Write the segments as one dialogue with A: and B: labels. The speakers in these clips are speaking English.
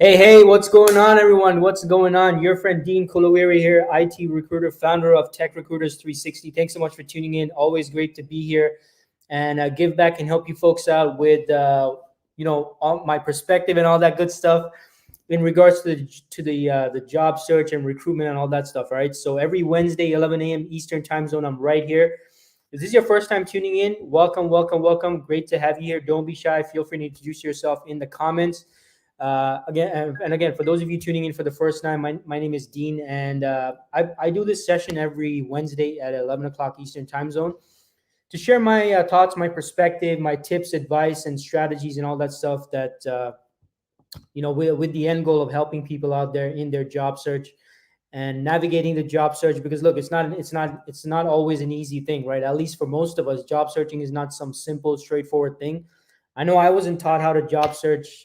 A: Hey, what's going on, everyone? What's going on? Your friend Dean Kulaweera here, IT recruiter, founder of Tech Recruiters 360. Thanks so much for tuning in. Always great to be here and give back and help you folks out with, all my perspective and all that good stuff in regards to the job search and recruitment and all that stuff. All right. So every Wednesday, 11 a.m. Eastern time zone, I'm right here. If this is your first time tuning in, welcome, welcome, welcome. Great to have you here. Don't be shy. Feel free to introduce yourself in the comments. Again, for those of you tuning in for the first time, my name is Dean, and I do this session every Wednesday at 11 o'clock Eastern time zone to share my thoughts, my perspective, my tips, advice, and strategies, and all that stuff that with the end goal of helping people out there in their job search and navigating the job search. Because look, it's not always an easy thing, right? At least for most of us, job searching is not some simple, straightforward thing. I know I wasn't taught how to job search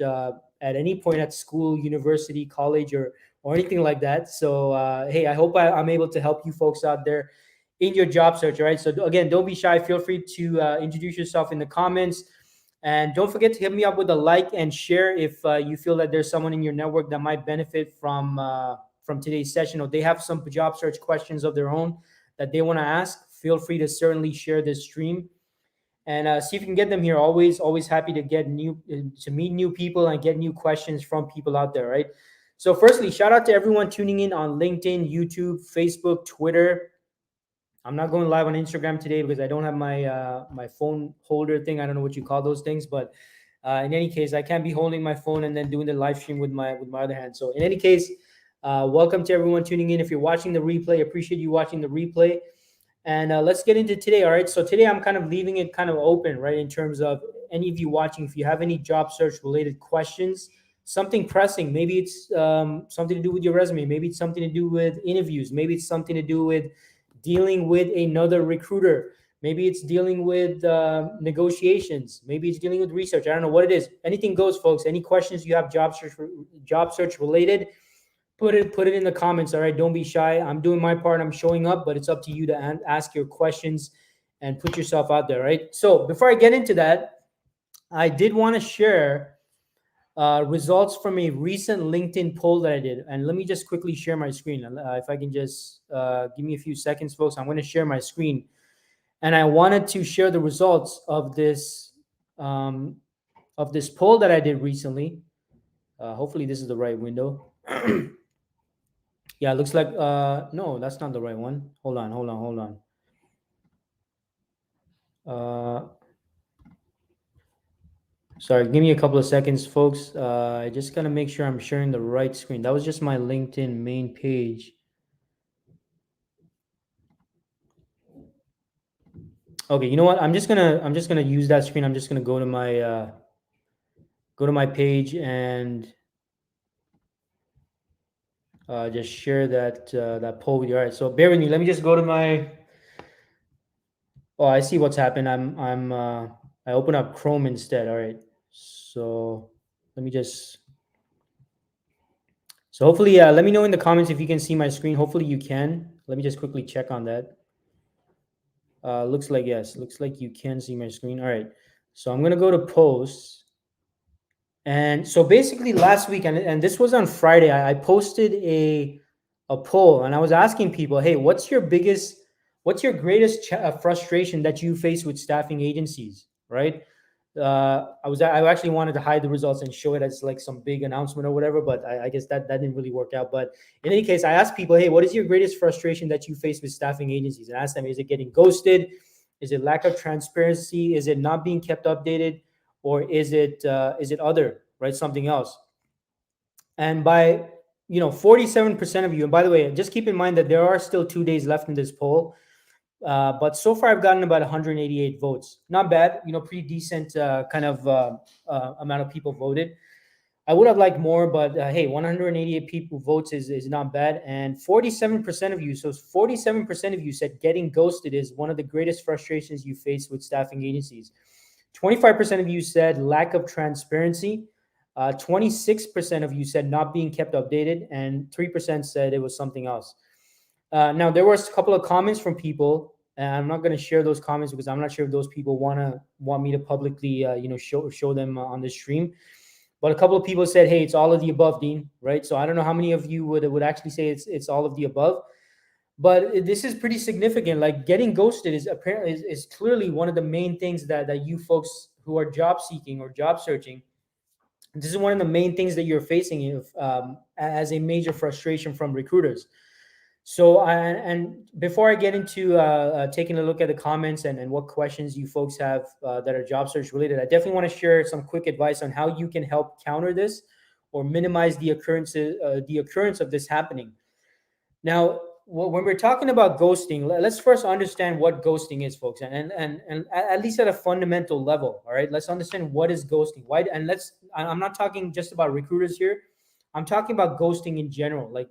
A: at any point at school, university, college, or anything like that. So hey, I hope I'm able to help you folks out there in your job search. All right. So again, don't be shy. Feel free to introduce yourself in the comments. And don't forget to hit me up with a like and share if you feel that there's someone in your network that might benefit from today's session, or they have some job search questions of their own that they want to ask. Feel free to certainly share this stream and see if you can get them here. Always happy to to meet new people and get new questions from people out there, right? So firstly, shout out to everyone tuning in on LinkedIn, YouTube, Facebook, Twitter. I'm not going live on Instagram today because I don't have my phone holder thing. I don't know what you call those things, but in any case, I can't be holding my phone and then doing the live stream with my other hand. So in any case, welcome to everyone tuning in. If you're watching the replay, appreciate you watching the replay. And let's get into today. All right. So today I'm kind of leaving it kind of open, right? In terms of any of you watching, if you have any job search related questions, something pressing, maybe it's something to do with your resume, maybe it's something to do with interviews, maybe it's something to do with dealing with another recruiter, maybe it's dealing with negotiations, maybe it's dealing with research. I don't know what it is. Anything goes, folks. Any questions you have job search related, put it in the comments. All right, don't be shy. I'm doing my part. I'm showing up, but it's up to you to ask your questions and put yourself out there. Right. So before I get into that, I did want to share results from a recent LinkedIn poll that I did. And let me just quickly share my screen. If I can just give me a few seconds, folks. I'm going to share my screen, and I wanted to share the results of this poll that I did recently. Hopefully, this is the right window. Yeah, it looks like no, that's not the right one. Hold on. Sorry, give me a couple of seconds, folks. I just gotta make sure I'm sharing the right screen. That was just my LinkedIn main page. Okay, you know what? I'm just gonna use that screen. I'm just gonna go to my page and just share that poll with you. All right, so bear with me. Let me just go to my. Oh, I see what's happened. I open up Chrome instead. All right, so let me just. So hopefully, let me know in the comments if you can see my screen. Hopefully you can. Let me just quickly check on that. Looks like yes. Looks like you can see my screen. All right. So I'm gonna go to posts. And so basically last week, and this was on Friday, I posted a poll, and I was asking people, hey, what's your greatest frustration that you face with staffing agencies, right? I actually wanted to hide the results and show it as like some big announcement or whatever, but I guess that didn't really work out. But in any case, I asked people, hey, what is your greatest frustration that you face with staffing agencies? And I asked them, is it getting ghosted? Is it lack of transparency? Is it not being kept updated? Or is it other, right? Something else. And by 47% of you, and by the way, just keep in mind that there are still 2 days left in this poll. But so far, I've gotten about 188 votes. Not bad, pretty decent kind of amount of people voted. I would have liked more, but hey, 188 people votes is not bad. And 47% of you, so 47% of you said getting ghosted is one of the greatest frustrations you face with staffing agencies. 25% of you said lack of transparency. 26% of you said not being kept updated, and 3% said it was something else. Now, there was a couple of comments from people, and I'm not going to share those comments because I'm not sure if those people want me to publicly, show them on the stream. But a couple of people said, hey, it's all of the above, Dean, right? So I don't know how many of you would actually say it's all of the above. But this is pretty significant. Like getting ghosted is apparently is clearly one of the main things that you folks who are job seeking or job searching, this is one of the main things that you're facing as a major frustration from recruiters. So, and before I get into taking a look at the comments and what questions you folks have that are job search related, I definitely want to share some quick advice on how you can help counter this or minimize the occurrence of this happening. Now, when we're talking about ghosting, let's first understand what ghosting is, folks, and at least at a fundamental level. All right, let's understand what is ghosting. Why? And let's. I'm not talking just about recruiters here. I'm talking about ghosting in general, like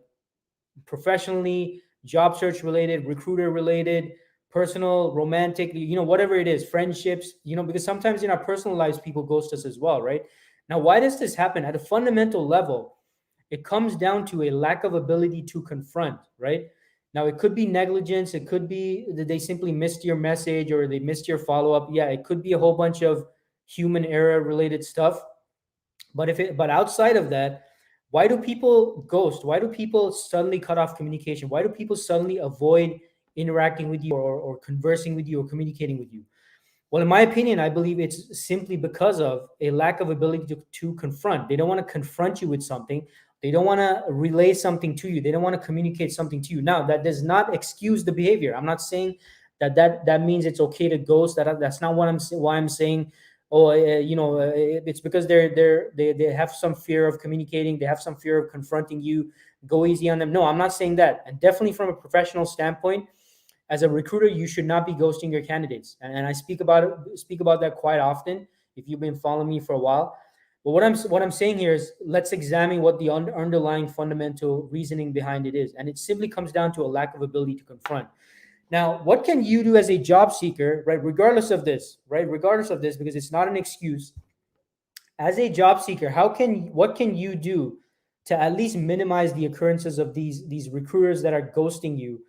A: professionally, job search related, recruiter related, personal, romantic, whatever it is, friendships, because sometimes in our personal lives, people ghost us as well, right? Now, why does this happen? At a fundamental level, it comes down to a lack of ability to confront, right? Now, it could be negligence. It could be that they simply missed your message or they missed your follow up. Yeah, it could be a whole bunch of human error related stuff. But outside of that, why do people ghost? Why do people suddenly cut off communication? Why do people suddenly avoid interacting with you or conversing with you or communicating with you? Well, in my opinion, I believe it's simply because of a lack of ability to confront. They don't want to confront you with something. They don't want to relay something to you. They don't want to communicate something to you. Now, that does not excuse the behavior. I'm not saying that means it's okay to ghost. That's not what why I'm saying. Oh, it's because they have some fear of communicating. They have some fear of confronting you. Go easy on them. No, I'm not saying that. And definitely from a professional standpoint, as a recruiter, you should not be ghosting your candidates, and I speak about that quite often. If you've been following me for a while, but what I'm saying here is let's examine what the underlying fundamental reasoning behind it is, and it simply comes down to a lack of ability to confront. Now, what can you do as a job seeker, right? Regardless of this, because it's not an excuse. As a job seeker, what can you do to at least minimize the occurrences of these recruiters that are ghosting you,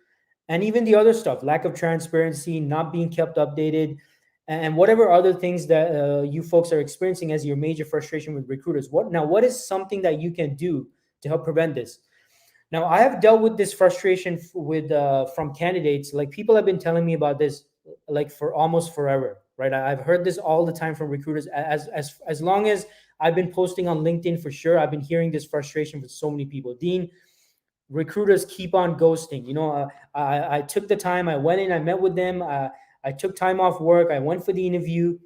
A: and even the other stuff, lack of transparency, not being kept updated, and whatever other things that you folks are experiencing as your major frustration with recruiters? What is something that you can do to help prevent this? Now, I have dealt with this frustration with from candidates. Like, people have been telling me about this like for almost forever, right? I've heard this all the time from recruiters. As long as I've been posting on LinkedIn, for sure, I've been hearing this frustration with so many people. Dean, recruiters keep on ghosting. I took the time. I went in. I met with them. I took time off work. I went for the interview.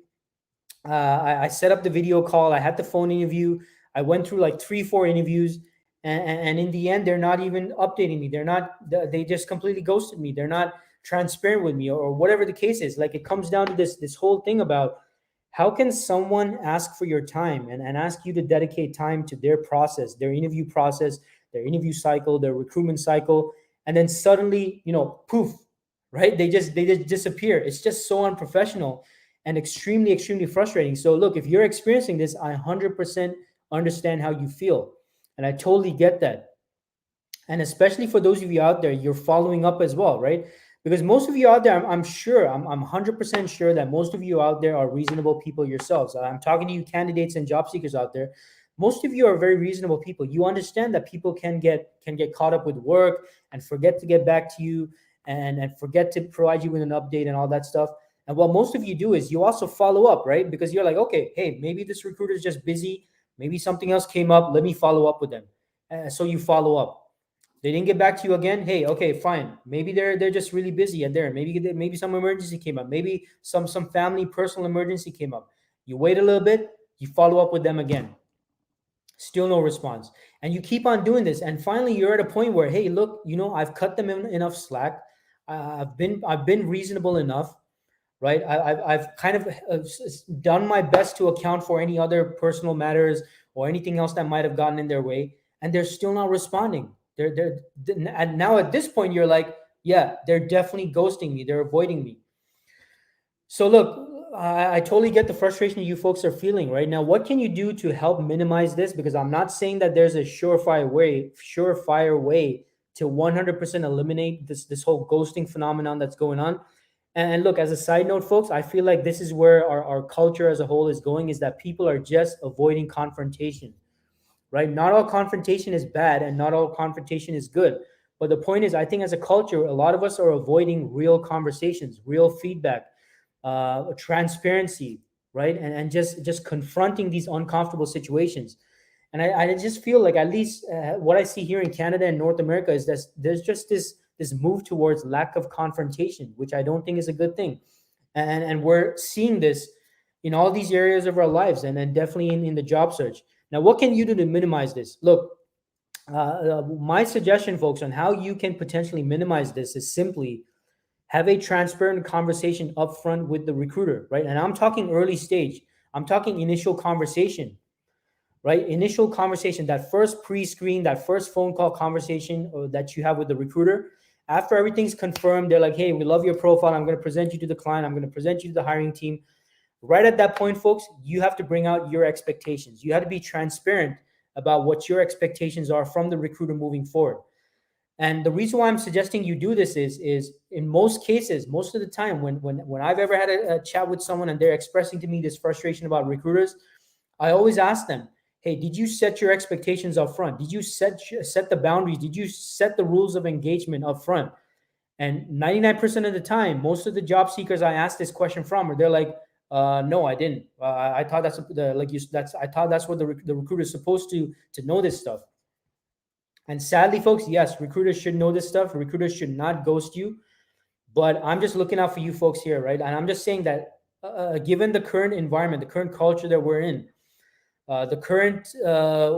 A: I set up the video call. I had the phone interview. I went through like 3, 4 interviews, and in the end, they're not even updating me. They just completely ghosted me. They're not transparent with me, or whatever the case is. Like, it comes down to this whole thing about how can someone ask for your time and ask you to dedicate time to their process, their interview process, their interview cycle, their recruitment cycle, and then suddenly, poof, right? They just disappear. It's just so unprofessional and extremely, extremely frustrating. So look, if you're experiencing this, I 100% understand how you feel. And I totally get that. And especially for those of you out there, you're following up as well, right? Because most of you out there, I'm sure, I'm 100% sure that most of you out there are reasonable people yourselves. I'm talking to you candidates and job seekers out there. Most of you are very reasonable people. You understand that people can get caught up with work and forget to get back to you, and forget to provide you with an update and all that stuff. And what most of you do is you also follow up, right? Because you're like, okay, hey, maybe this recruiter is just busy. Maybe something else came up. Let me follow up with them. So you follow up. They didn't get back to you again. Hey, okay, fine. Maybe they're just really busy at there. Maybe some emergency came up. Maybe some family personal emergency came up. You wait a little bit. You follow up with them again. Still no response. And you keep on doing this. And finally, you're at a point where, hey, look, I've cut them enough slack. I've been reasonable enough, right? I've kind of done my best to account for any other personal matters or anything else that might have gotten in their way, and they're still not responding. And now at this point, you're like, yeah, they're definitely ghosting me. They're avoiding me. So look, I totally get the frustration you folks are feeling right now. What can you do to help minimize this? Because I'm not saying that there's a surefire way to 100% eliminate this whole ghosting phenomenon that's going on. And look, as a side note, folks, I feel like this is where our culture as a whole is going, is that people are just avoiding confrontation, right? Not all confrontation is bad and not all confrontation is good. But the point is, I think as a culture, a lot of us are avoiding real conversations, real feedback, transparency, right? And just confronting these uncomfortable situations. And I just feel like, at least what I see here in Canada and North America, is that there's just this move towards lack of confrontation, which I don't think is a good thing. And we're seeing this in all these areas of our lives, and then definitely in the job search. Now, what can you do to minimize this? Look, my suggestion, folks, on how you can potentially minimize this is simply have a transparent conversation upfront with the recruiter, right? And I'm talking early stage. I'm talking initial conversation, right? Initial conversation, that first pre-screen, that first phone call conversation that you have with the recruiter. After everything's confirmed, they're like, hey, we love your profile. I'm going to present you to the client. I'm going to present you to the hiring team. Right at that point, folks, you have to bring out your expectations. You have to be transparent about what your expectations are from the recruiter moving forward. And the reason why I'm suggesting you do this is in most cases, most of the time, when I've ever had a chat with someone and they're expressing to me this frustration about recruiters, I always ask them, hey, did you set your expectations up front? Did you set the boundaries? Did you set the rules of engagement up front? And 99% of the time, most of the job seekers I ask this question from, they're like, no, I didn't. I thought that's the like you that's I thought that's what the recruiter is supposed to know this stuff. And sadly, folks, yes, recruiters should know this stuff. Recruiters should not ghost you. But I'm just looking out for you folks here, right? And I'm just saying that given the current environment, the current culture that we're in, the current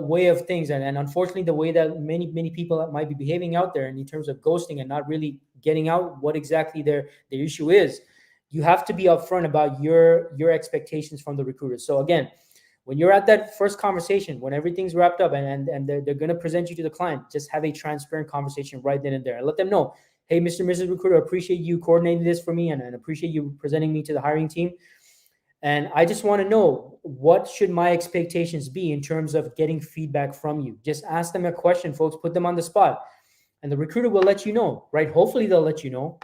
A: way of things, and unfortunately the way that many people might be behaving out there in terms of ghosting and not really getting out what exactly their issue is, you have to be upfront about your expectations from the recruiter. So again, when you're at that first conversation, when everything's wrapped up and they're going to present you to the client, just have a transparent conversation right then and there and let them know, hey, Mr. and Mrs. Recruiter, appreciate you coordinating this for me and appreciate you presenting me to the hiring team. And I just want to know, what should my expectations be in terms of getting feedback from you? Just ask them a question, folks, put them on the spot. And the recruiter will let you know, right? Hopefully they'll let you know,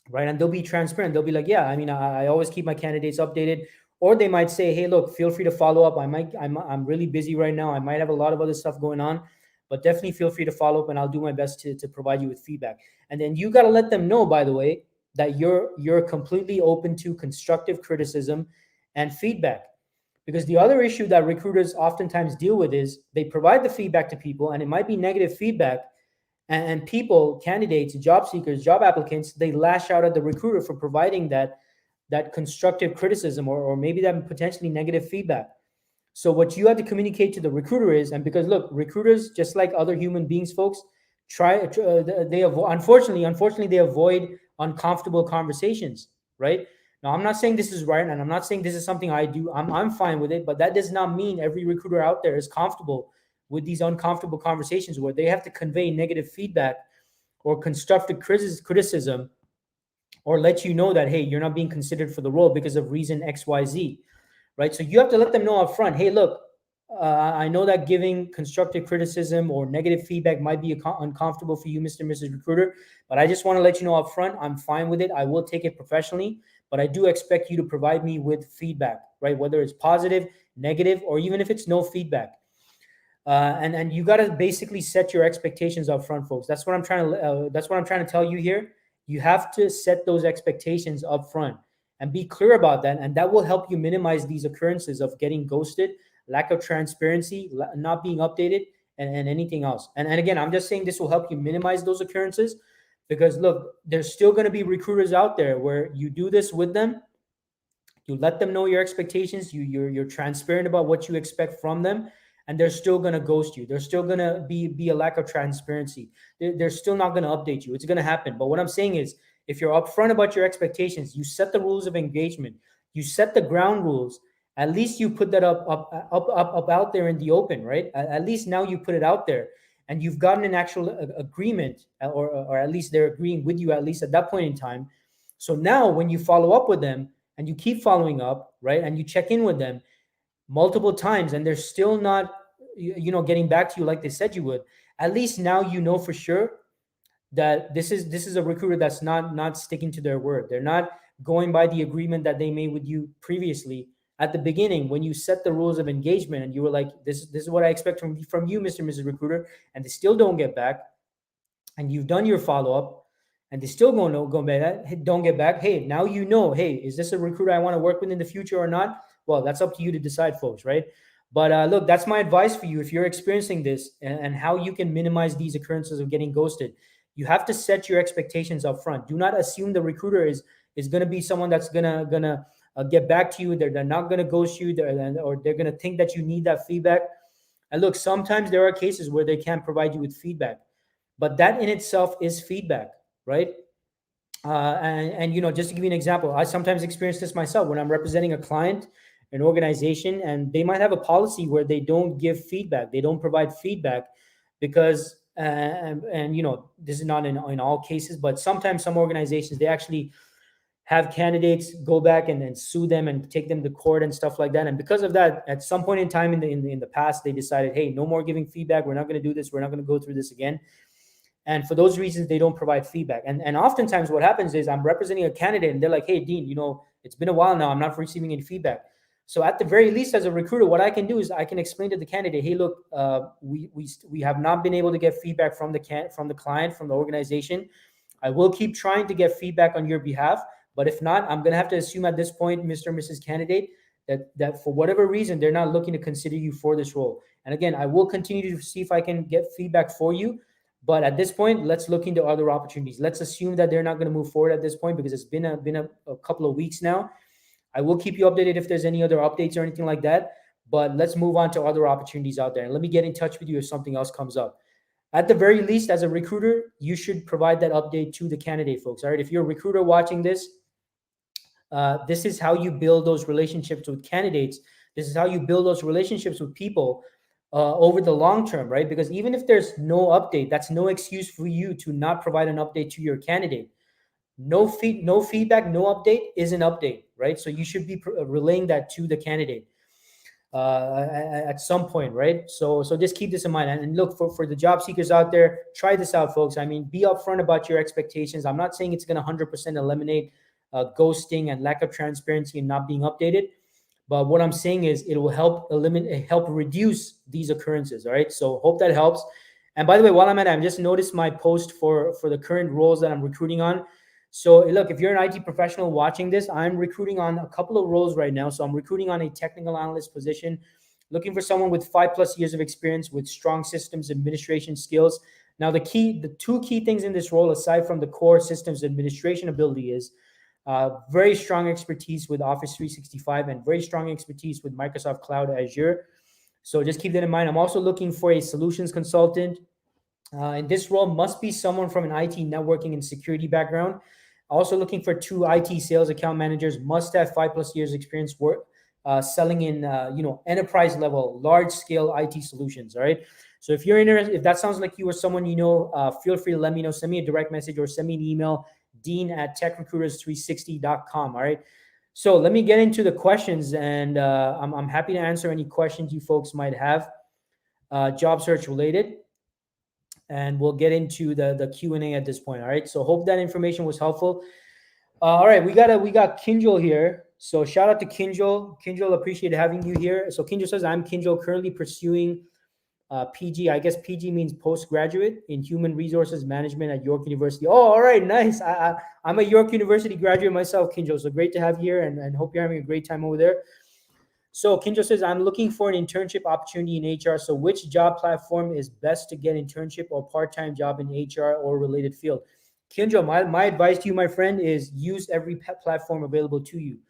A: right? And they'll be transparent. They'll be like, yeah, I mean, I always keep my candidates updated. Or they might say, hey, look, feel free to follow up. I'm really busy right now. I might have a lot of other stuff going on, but definitely feel free to follow up and I'll do my best to provide you with feedback. And then you got to let them know, by the way, that you're completely open to constructive criticism and feedback. Because the other issue that recruiters oftentimes deal with is they provide the feedback to people and it might be negative feedback, and people, candidates, job seekers, job applicants, they lash out at the recruiter for providing that constructive criticism or maybe that potentially negative feedback. So what you have to communicate to the recruiter is, and because look, recruiters, just like other human beings, folks, they avoid, unfortunately they avoid uncomfortable conversations, right? Now, I'm not saying this is right, and I'm not saying this is something I do. I'm fine with it, but that does not mean every recruiter out there is comfortable with these uncomfortable conversations where they have to convey negative feedback or constructive criticism, or let you know that, hey, you're not being considered for the role because of reason XYZ, right? So you have to let them know up front, hey, look, I know that giving constructive criticism or negative feedback might be uncomfortable for you, Mr. and Mrs. Recruiter, but I just want to let you know up front, I'm fine with it. I will take it professionally, but I do expect you to provide me with feedback, right? Whether it's positive, negative, or even if it's no feedback. And you got to basically set your expectations up front, folks. That's what I'm trying to tell you here. You have to set those expectations up front and be clear about that, and that will help you minimize these occurrences of getting ghosted, lack of transparency, not being updated, and anything else. And again, I'm just saying this will help you minimize those occurrences, because look, there's still going to be recruiters out there where you do this with them, you let them know your expectations, you're transparent about what you expect from them, and they're still going to ghost you. There's still going to be a lack of transparency. They're still not going to update you. It's going to happen. But what I'm saying is, if you're upfront about your expectations, you set the rules of engagement, you set the ground rules, at least you put that up out there in the open, right? At least now you put it out there and you've gotten an actual agreement, or at least they're agreeing with you, at least at that point in time. So now when you follow up with them and you keep following up, right, and you check in with them multiple times and they're still not getting back to you like they said you would, at least now you know for sure that this is a recruiter that's not sticking to their word. They're not going by the agreement that they made with you previously at the beginning when you set the rules of engagement, and you were like, this is what I expect from you, Mr. and Mrs. Recruiter, and they still don't get back, and you've done your follow up, and they still don't get back. Hey, now you know. Hey, is this a recruiter I want to work with in the future or not? Well, that's up to you to decide, folks, right? But look, that's my advice for you if you're experiencing this, and how you can minimize these occurrences of getting ghosted. You have to set your expectations up front. Do not assume the recruiter is going to be someone that's gonna get back to you. They're not going to ghost you, or they're going to think that you need that feedback. And look, sometimes there are cases where they can't provide you with feedback, but that in itself is feedback, right? And just to give you an example, I sometimes experience this myself when I'm representing a client, an organization, and they might have a policy where they don't give feedback, they don't provide feedback, because this is not in all cases, but sometimes some organizations, they actually have candidates go back and then sue them and take them to court and stuff like that. And because of that, at some point in time in the past, they decided, hey, no more giving feedback. We're not going to do this. We're not going to go through this again. And for those reasons, they don't provide feedback. And oftentimes what happens is I'm representing a candidate and they're like, hey, Dean, it's been a while now. I'm not receiving any feedback. So at the very least, as a recruiter, what I can do is I can explain to the candidate, hey, look, we have not been able to get feedback from the client, from the organization. I will keep trying to get feedback on your behalf. But if not, I'm going to have to assume at this point, Mr. and Mrs. Candidate, that for whatever reason, they're not looking to consider you for this role. And again, I will continue to see if I can get feedback for you. But at this point, let's look into other opportunities. Let's assume that they're not going to move forward at this point, because it's been a couple of weeks now. I will keep you updated if there's any other updates or anything like that. But let's move on to other opportunities out there. And let me get in touch with you if something else comes up. At the very least, as a recruiter, you should provide that update to the candidate, folks. All right. If you're a recruiter watching this, this is how you build those relationships with candidates. This is how you build those relationships with people over the long term, right? Because even if there's no update, that's no excuse for you to not provide an update to your candidate. No feedback, no update is an update, right? So you should be relaying that to the candidate at some point, right? So just keep this in mind. And look, for the job seekers out there, try this out, folks. I mean, be upfront about your expectations. I'm not saying it's going to 100% eliminate ghosting and lack of transparency and not being updated. But what I'm saying is it will help reduce these occurrences. All right. So hope that helps. And by the way, while I'm at it, I've just noticed my post for the current roles that I'm recruiting on. So look, if you're an IT professional watching this, I'm recruiting on a couple of roles right now. So I'm recruiting on a technical analyst position, looking for someone with 5+ years of experience with strong systems administration skills. Now, the two key things in this role, aside from the core systems administration ability, is very strong expertise with Office 365 and very strong expertise with Microsoft Cloud Azure. So just keep that in mind. I'm also looking for a solutions consultant. And this role must be someone from an IT networking and security background. Also looking for 2 IT sales account managers, must have 5+ years experience selling in enterprise level, large scale IT solutions. All right. So if you're interested, if that sounds like you or someone feel free to let me know. Send me a direct message or send me an email, dean@techrecruiters360.com. All right. So let me get into the questions, and I'm happy to answer any questions you folks might have, job search related. And we'll get into the Q&A at this point. All right. So hope that information was helpful. All right. We got Kinjal here. So shout out to Kinjal. Kinjal, appreciate having you here. So Kinjal says, I'm Kinjal, currently pursuing PG. I guess PG means postgraduate in human resources management at York University. Oh, all right. Nice. I'm a York University graduate myself, Kinjal. So great to have you here, and hope you're having a great time over there. So Kinjal says, I'm looking for an internship opportunity in HR. So which job platform is best to get internship or part-time job in HR or related field? Kinjal, my advice to you, my friend, is use every platform available to you.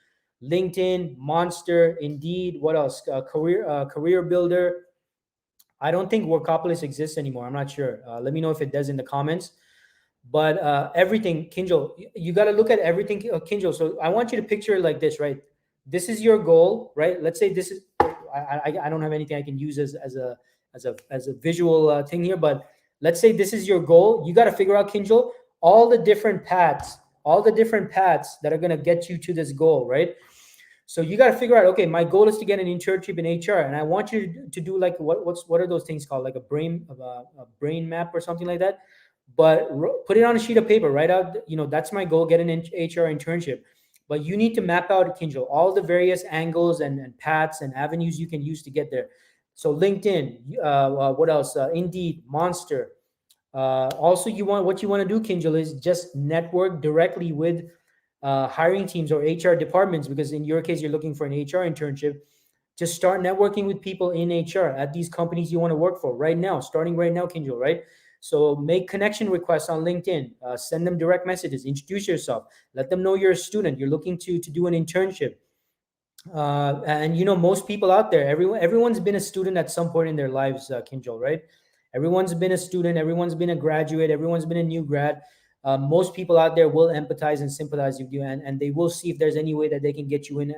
A: LinkedIn, Monster, Indeed, what else? Career Builder. I don't think Workopolis exists anymore. I'm not sure. Let me know if it does in the comments. But everything, Kinjal, you got to look at everything, Kinjal. So I want you to picture it like this, right? This is your goal, right? Let's say this is, I don't have anything I can use as a visual thing here, but let's say this is your goal. You got to figure out, Kinjal, all the different paths that are going to get you to this goal, right? So you got to figure out, okay, my goal is to get an internship in HR, and I want you to do like what are those things called, like a brain map or something like that. but put it on a sheet of paper. Write out, that's my goal, get an HR internship. But you need to map out, Kinjo, all the various angles and paths and avenues you can use to get there. So LinkedIn, what else? Indeed, Monster. Also, what you want to do, Kinjal, is just network directly with hiring teams or HR departments, because in your case, you're looking for an HR internship. Just start networking with people in HR at these companies you want to work for right now, starting right now, Kinjal, right? So make connection requests on LinkedIn, send them direct messages, introduce yourself, let them know you're a student, you're looking to do an internship. And most people out there, everyone's been a student at some point in their lives, Kinjal, right? Everyone's been a student, everyone's been a graduate, everyone's been a new grad. Most people out there will empathize and sympathize with you, and they will see if there's any way that they can get you in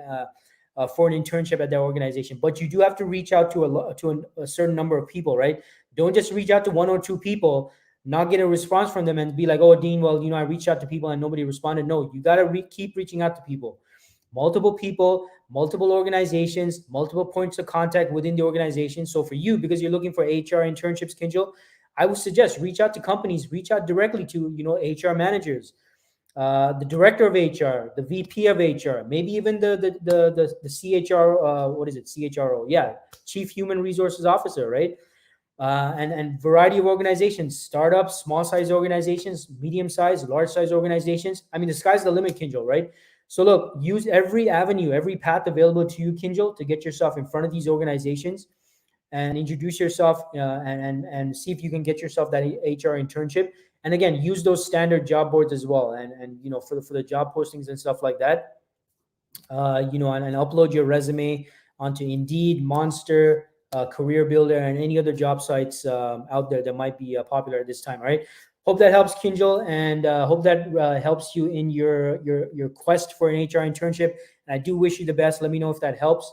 A: for an internship at their organization. But you do have to reach out to a certain number of people, right? Don't just reach out to one or two people, not get a response from them, and be like, oh, Dean, well, I reached out to people and nobody responded. No, you got to keep reaching out to people, multiple organizations, multiple points of contact within the organization. So for you, because you're looking for HR internships, Kinjal, I would suggest reach out to companies, reach out directly to HR managers, the director of HR, the VP of HR, maybe even the CHR, what is it, CHRO? Yeah, Chief Human Resources Officer, right? And variety of organizations, startups, small size organizations, medium size, large size organizations. I mean, the sky's the limit, Kinjal, right? So look, use every avenue, every path available to you, Kinjal, to get yourself in front of these organizations and introduce yourself, and see if you can get yourself that HR internship. And again, use those standard job boards as well, and for the job postings and stuff like that. And upload your resume onto Indeed, Monster, Career Builder, and any other job sites out there that might be popular at this time. All right. Hope that helps, Kinjal, and hope that helps you in your quest for an HR internship. And I do wish you the best. Let me know if that helps.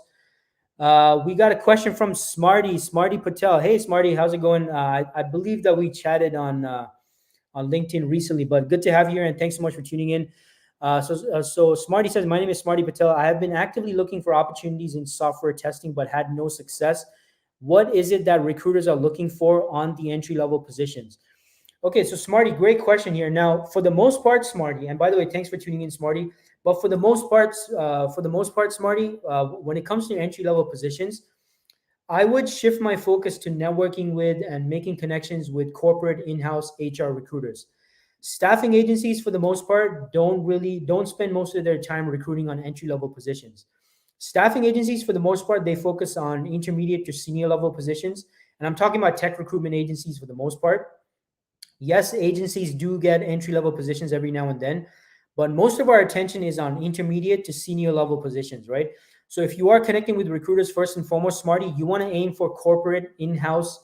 A: We got a question from Smarty Patel. Hey, Smarty, how's it going? I believe that we chatted on LinkedIn recently, but good to have you here, and thanks so much for tuning in. So Smarty says, my name is Smarty Patel. I have been actively looking for opportunities in software testing, but had no success. What is it that recruiters are looking for on the entry-level positions? Okay, so Smarty, great question here. Now, for the most part, Smarty, and by the way, thanks for tuning in, Smarty. But for the most part, Smarty, when it comes to entry-level positions, I would shift my focus to networking with and making connections with corporate in-house HR recruiters. Staffing agencies, for the most part, don't spend most of their time recruiting on entry-level positions. Staffing agencies, for the most part, they focus on intermediate to senior level positions. And I'm talking about tech recruitment agencies for the most part. Yes, agencies do get entry-level positions every now and then, but most of our attention is on intermediate to senior level positions, right? So if you are connecting with recruiters, first and foremost, Smarty, you want to aim for corporate in-house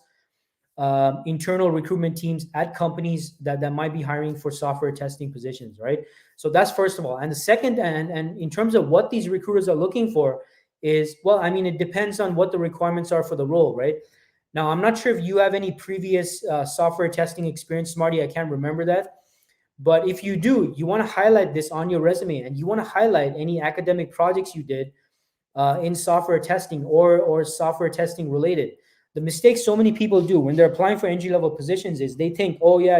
A: internal recruitment teams at companies that might be hiring for software testing positions, right? So that's first of all. And the second, and in terms of what these recruiters are looking for is, well, I mean, it depends on what the requirements are for the role, right? Now, I'm not sure if you have any previous software testing experience, Smarty. I can't remember that. But if you do, you want to highlight this on your resume, and you want to highlight any academic projects you did in software testing or software testing related. The mistake so many people do when they're applying for entry level positions is they think, oh yeah,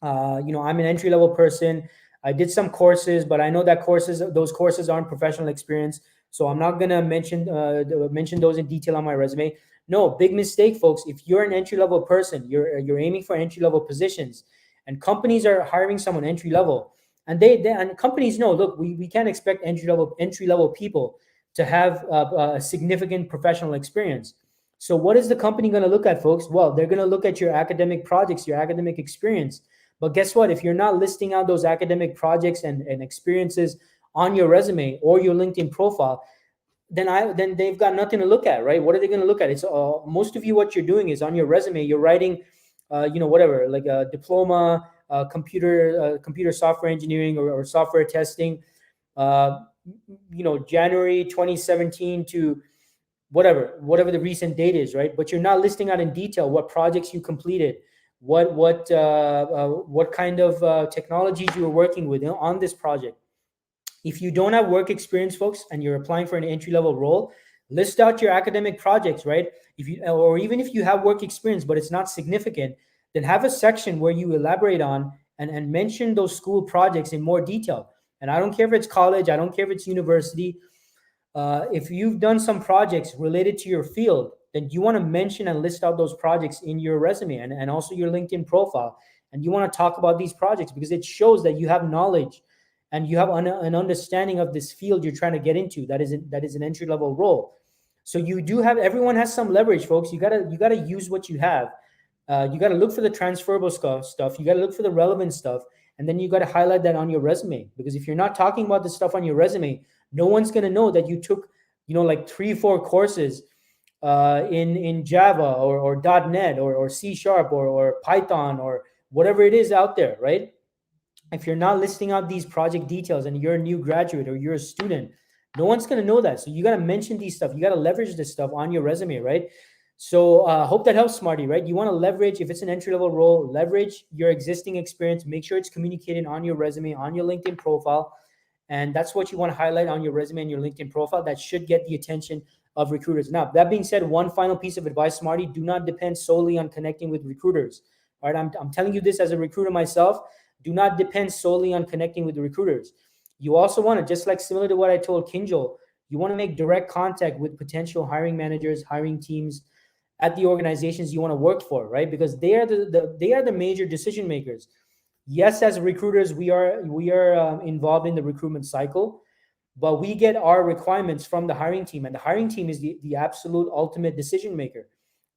A: I'm an entry level person. I did some courses, but I know that those courses aren't professional experience, so I'm not gonna mention those in detail on my resume. No, big mistake, folks. If you're an entry level person, you're aiming for entry level positions, and companies are hiring someone entry level, and and companies know, look, we can't expect entry level people to have a significant professional experience. So what is the company going to look at, folks? Well, they're going to look at your academic projects, your academic experience. But guess what? If you're not listing out those academic projects and experiences on your resume or your LinkedIn profile, then they've got nothing to look at, right? What are they going to look at? It's most of you, what you're doing is on your resume, you're writing, whatever, like a diploma, computer software engineering or software testing, January 2017 to whatever the recent date is, right? But you're not listing out in detail what projects you completed, what kind of technologies you were working with on this project. If you don't have work experience, folks, and you're applying for an entry-level role, list out your academic projects, right? Or even if you have work experience, but it's not significant, then have a section where you elaborate on and mention those school projects in more detail. And I don't care if it's college, I don't care if it's university. If you've done some projects related to your field, then you want to mention and list out those projects in your resume and also your LinkedIn profile. And you want to talk about these projects because it shows that you have knowledge and you have an understanding of this field you're trying to get into. That is an entry level role. So you do have, everyone has some leverage, folks. You gotta use what you have. You got to look for the transferable stuff. You got to look for the relevant stuff. And then you got to highlight that on your resume. Because if you're not talking about this stuff on your resume, no one's going to know that you took, like 3-4 courses in Java or .NET or C# or Python or whatever it is out there, right? If you're not listing out these project details and you're a new graduate or you're a student, no one's going to know that. So you got to mention these stuff. You got to leverage this stuff on your resume, right? So hope that helps, Smarty, right? You want to leverage, if it's an entry-level role, leverage your existing experience. Make sure it's communicated on your resume, on your LinkedIn profile. And that's what you want to highlight on your resume and your LinkedIn profile. That should get the attention of recruiters. Now, that being said, one final piece of advice, Smarty, do not depend solely on connecting with recruiters. All right, I'm telling you this as a recruiter myself. Do not depend solely on connecting with the recruiters. You also want to, just like similar to what I told Kinjal, you want to make direct contact with potential hiring managers, hiring teams at the organizations you want to work for, right? Because they are the major decision makers. Yes, as recruiters, we are involved in the recruitment cycle, but we get our requirements from the hiring team, and the hiring team is the absolute ultimate decision maker.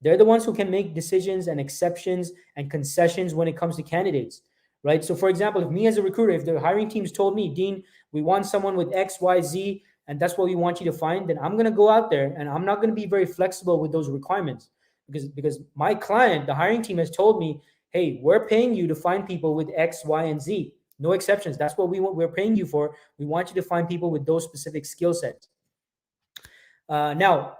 A: They're the ones who can make decisions and exceptions and concessions when it comes to candidates, right? So, for example, if me as a recruiter, if the hiring team's told me, Dean, we want someone with X, Y, Z, and that's what we want you to find, then I'm going to go out there and I'm not going to be very flexible with those requirements because my client, the hiring team, has told me, hey, we're paying you to find people with X, Y, and Z. No exceptions. That's what we want. We're paying you for. We want you to find people with those specific skill sets. Now,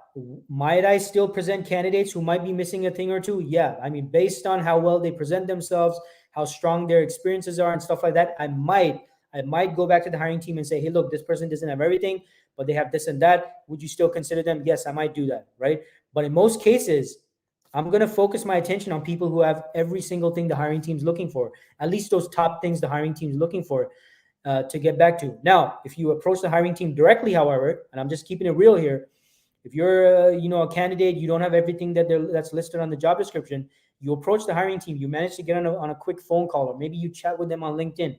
A: might I still present candidates who might be missing a thing or two? Yeah. I mean, based on how well they present themselves, how strong their experiences are and stuff like that, I might go back to the hiring team and say, hey, look, this person doesn't have everything, but they have this and that. Would you still consider them? Yes, I might do that, right? But in most cases, I'm going to focus my attention on people who have every single thing the hiring team's looking for, at least those top things the hiring team's looking for to get back to. Now, if you approach the hiring team directly, however, and I'm just keeping it real here, if you're a candidate, you don't have everything that's listed on the job description, you approach the hiring team, you manage to get on a quick phone call, or maybe you chat with them on LinkedIn.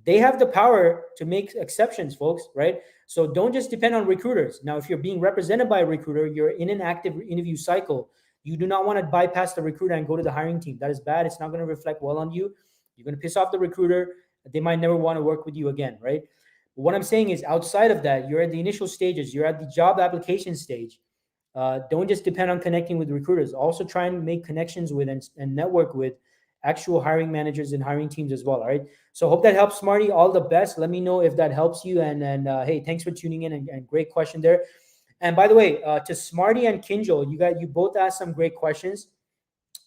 A: They have the power to make exceptions, folks, right? So don't just depend on recruiters. Now, if you're being represented by a recruiter, you're in an active interview cycle. You do not want to bypass the recruiter and go to the hiring team. That is bad. It's not going to reflect well on you. You're going to piss off the recruiter. They might never want to work with you again, right? But what I'm saying is, outside of that, you're at the initial stages. You're at the job application stage. Don't just depend on connecting with recruiters. Also try and make connections with and network with actual hiring managers and hiring teams as well. All right. So hope that helps, Smarty. All the best. Let me know if that helps you. And hey, thanks for tuning in and great question there. And by the way, to Smarty and Kinjal, you both asked some great questions.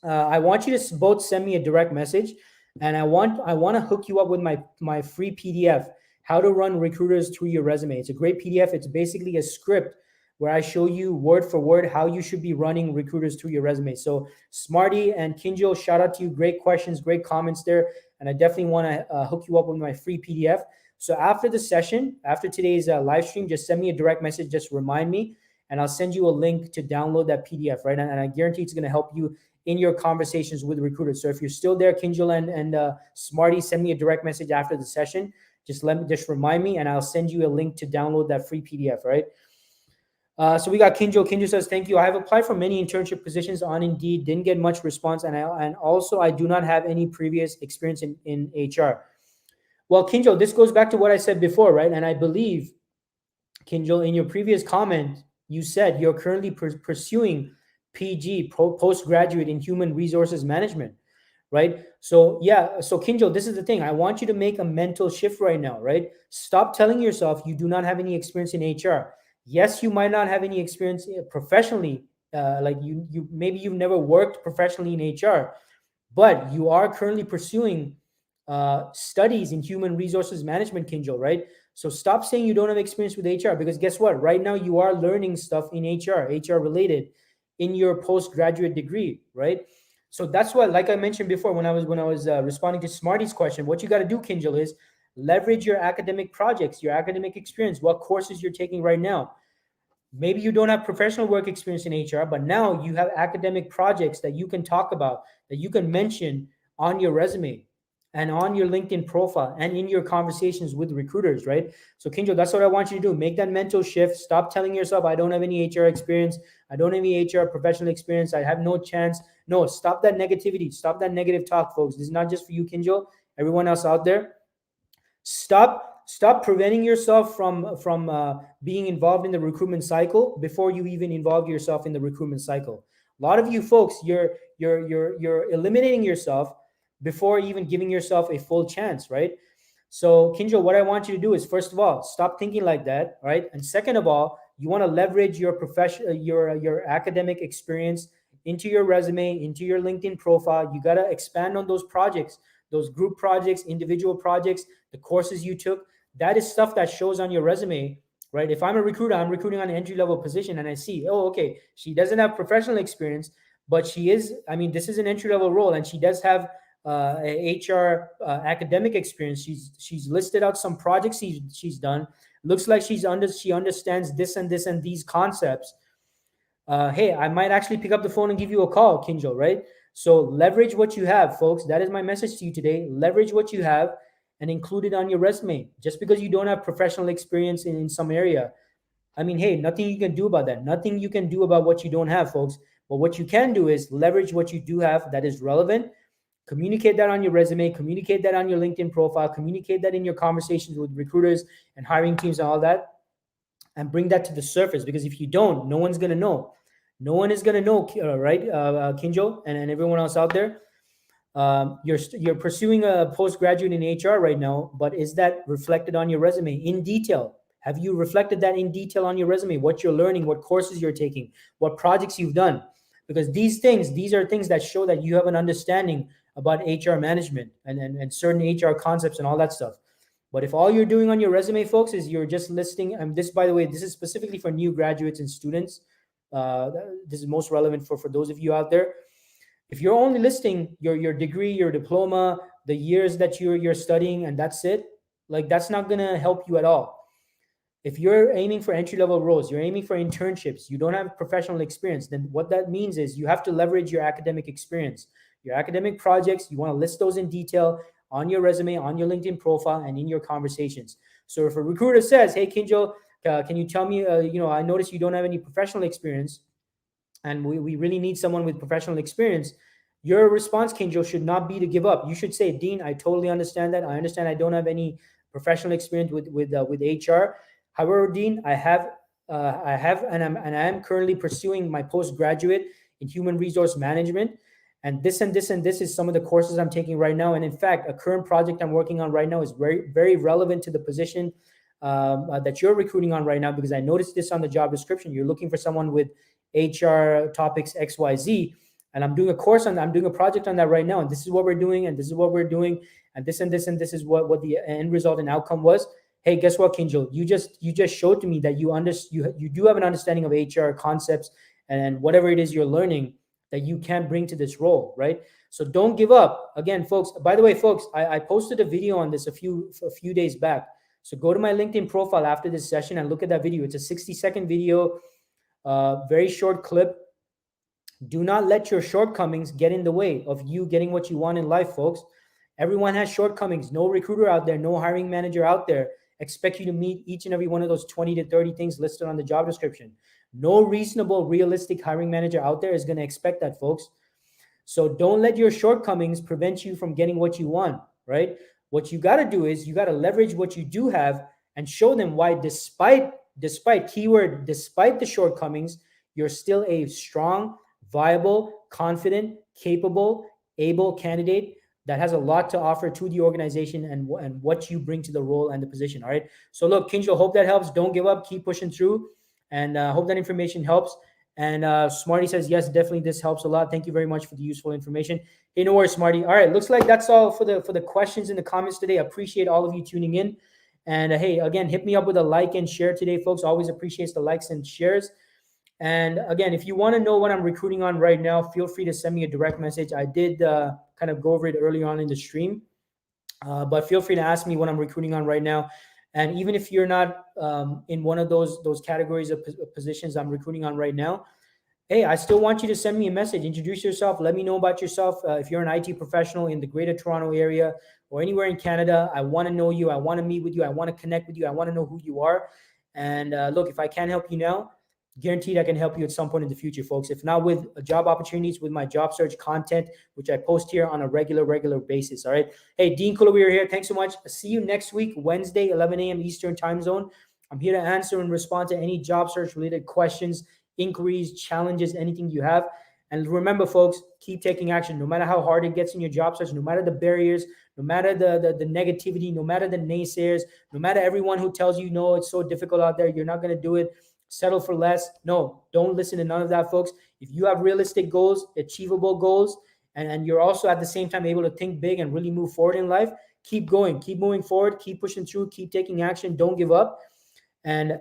A: I want you to both send me a direct message, and I want to hook you up with my free PDF, How to Run Recruiters Through Your Resume. It's a great PDF. It's basically a script where I show you word for word how you should be running recruiters through your resume. So Smarty and Kinjal, shout out to you. Great questions, great comments there. And I definitely want to hook you up with my free PDF. So after the session, after today's live stream, just send me a direct message. Just remind me, and I'll send you a link to download that PDF, right? And I guarantee it's going to help you in your conversations with recruiters. So if you're still there, Kinjal and Smarty, send me a direct message after the session. Just remind me, and I'll send you a link to download that free PDF, right? So we got Kinjal. Kinjal says, thank you. I have applied for many internship positions on Indeed, didn't get much response, and also I do not have any previous experience in HR. Well, Kinjal, this goes back to what I said before, right? And I believe, Kinjal, in your previous comment, you said you're currently pursuing PG, postgraduate in human resources management, right? So yeah, so Kinjal, this is the thing. I want you to make a mental shift right now, right? Stop telling yourself you do not have any experience in HR. Yes, you might not have any experience professionally, like you maybe you've never worked professionally in HR, but you are currently pursuing studies in human resources management, Kinjal, right? So stop saying you don't have experience with HR, because guess what? Right now you are learning stuff in HR related in your postgraduate degree, right? So that's what, like I mentioned before, when I was responding to Smarty's question, what you got to do, Kinjal, is leverage your academic projects, your academic experience, what courses you're taking right now. Maybe you don't have professional work experience in HR, but now you have academic projects that you can talk about, that you can mention on your resume and on your LinkedIn profile and in your conversations with recruiters, right? So, Kinjo, that's what I want you to do. Make that mental shift. Stop telling yourself, I don't have any HR experience. I don't have any HR professional experience. I have no chance. No, stop that negativity. Stop that negative talk, folks. This is not just for you, Kinjo. Everyone else out there, stop preventing yourself from being involved in the recruitment cycle before you even involve yourself in the recruitment cycle. A lot of you folks, you're eliminating yourself before even giving yourself a full chance, right? So, Kinjo, what I want you to do is, first of all, stop thinking like that, right? And second of all, you want to leverage your profession, your academic experience into your resume, into your LinkedIn profile. You got to expand on those projects, those group projects, individual projects, the courses you took. That is stuff that shows on your resume, right? If I'm a recruiter, I'm recruiting on an entry level position, and I see, oh, okay, she doesn't have professional experience, but she is. I mean, this is an entry level role, and she does have HR academic experience. She's listed out some projects she's done. Looks like she understands this and this and these concepts. Hey, I might actually pick up the phone and give you a call, Kinjo, right? So leverage what you have, folks. That is my message to you today. Leverage what you have and include it on your resume. Just because you don't have professional experience in some area, I mean, hey, nothing you can do about that. Nothing you can do about what you don't have, folks. But what you can do is leverage what you do have that is relevant. Communicate that on your resume, communicate that on your LinkedIn profile, communicate that in your conversations with recruiters and hiring teams and all that, and bring that to the surface. Because if you don't, no one's going to know. No one is going to know, right, Kinjo, and everyone else out there. You're pursuing a postgraduate in HR right now, but is that reflected on your resume in detail? Have you reflected that in detail on your resume? What you're learning, what courses you're taking, what projects you've done? Because these are things that show that you have an understanding about HR management and certain HR concepts and all that stuff. But if all you're doing on your resume, folks, is you're just listing, and this, by the way, this is specifically for new graduates and students. This is most relevant for those of you out there. If you're only listing your degree, your diploma, the years that you're studying, and that's it, like that's not gonna help you at all. If you're aiming for entry-level roles, you're aiming for internships, you don't have professional experience, then what that means is you have to leverage your academic experience, your academic projects. You want to list those in detail on your resume, on your LinkedIn profile, and in your conversations. So if a recruiter says, hey, Kinjo, can you tell me, I noticed you don't have any professional experience, and we really need someone with professional experience, your response, Kinjo, should not be to give up. You should say, Dean, I totally understand that. I understand I don't have any professional experience with HR. However, Dean, I have, and I am currently pursuing my postgraduate in human resource management, and this and this and this is some of the courses I'm taking right now. And in fact, a current project I'm working on right now is very, very relevant to the position that you're recruiting on right now, because I noticed this on the job description. You're looking for someone with HR topics XYZ, and I'm doing a project on that right now, and this is what we're doing, and this is what we're doing, and this is what the end result and outcome was. Hey, guess what, Kinjo? You just showed to me that you do have an understanding of HR concepts and whatever it is you're learning that you can bring to this role, right? So don't give up. Again, folks, by the way, folks, I posted a video on this a few days back. So go to my LinkedIn profile after this session and look at that video. It's a 60-second video, very short clip. Do not let your shortcomings get in the way of you getting what you want in life, folks. Everyone has shortcomings. No recruiter out there, no hiring manager out there expect you to meet each and every one of those 20 to 30 things listed on the job description. No reasonable, realistic hiring manager out there is going to expect that, folks. So don't let your shortcomings prevent you from getting what you want, right? What you got to do is you got to leverage what you do have and show them why, despite the shortcomings, you're still a strong, viable, confident, capable, able candidate that has a lot to offer to the organization and what you bring to the role and the position. All right. So look, Kinjo, hope that helps. Don't give up. Keep pushing through, and hope that information helps. And Smarty says, yes, definitely this helps a lot. Thank you very much for the useful information. Hey, no worries, Smarty. All right. Looks like that's all for the questions in the comments today. I appreciate all of you tuning in. And hey, again, hit me up with a like and share today, folks. Always appreciates the likes and shares. And again, if you want to know what I'm recruiting on right now, feel free to send me a direct message. I did kind of go over it early on in the stream, but feel free to ask me what I'm recruiting on right now. And even if you're not in one of those categories of positions I'm recruiting on right now, hey, I still want you to send me a message. Introduce yourself. Let me know about yourself. If you're an IT professional in the Greater Toronto area or anywhere in Canada, I want to know you. I want to meet with you. I want to connect with you. I want to know who you are. And look, if I can't help you now, guaranteed I can help you at some point in the future, folks. If not with job opportunities, with my job search content, which I post here on a regular basis. All right. Hey, Dean Kulaweera here. Thanks so much. See you next week, Wednesday, 11 a.m. Eastern time zone. I'm here to answer and respond to any job search related questions, inquiries, challenges, anything you have. And remember, folks, keep taking action. No matter how hard it gets in your job search, no matter the barriers, no matter the negativity, no matter the naysayers, no matter everyone who tells you, no, it's so difficult out there, you're not going to do it, settle for less. No, don't listen to none of that, folks. If you have realistic goals, achievable goals, and you're also at the same time able to think big and really move forward in life, keep going, keep moving forward, keep pushing through, keep taking action, don't give up. And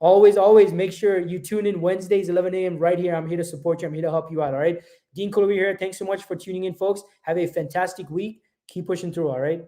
A: always make sure you tune in Wednesdays, 11 a.m. right here. I'm here to support you. I'm here to help you out. All right. Dean Kulaweera here. Thanks so much for tuning in, folks. Have a fantastic week. Keep pushing through. All right.